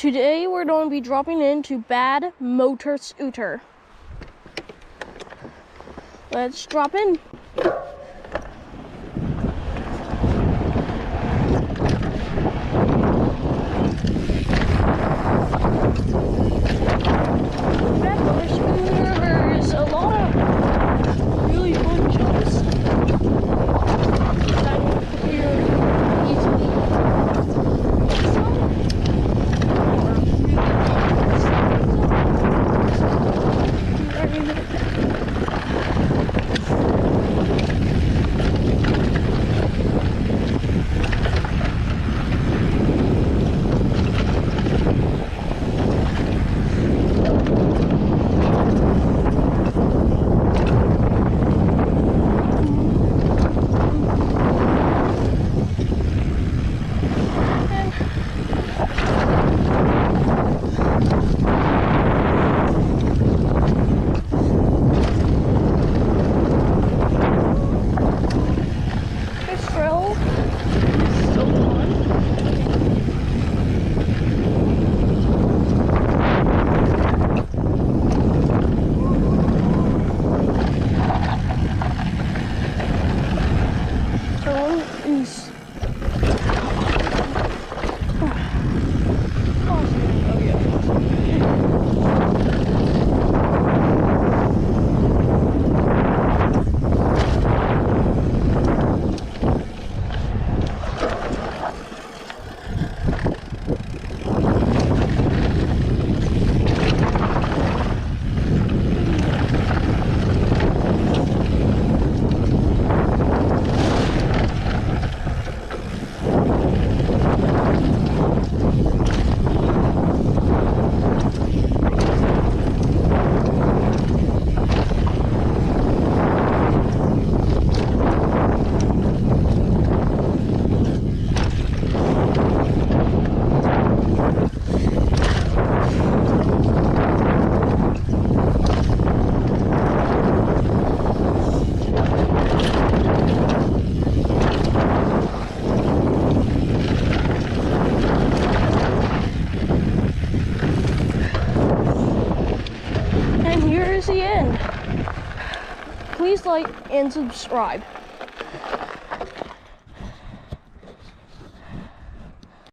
Today we're going to be dropping into Bad Motor Scooter. Let's drop in. Bad Motor Scooter, there's a lot of really fun jumps that I can clear easily. And here's the end. Please like and subscribe.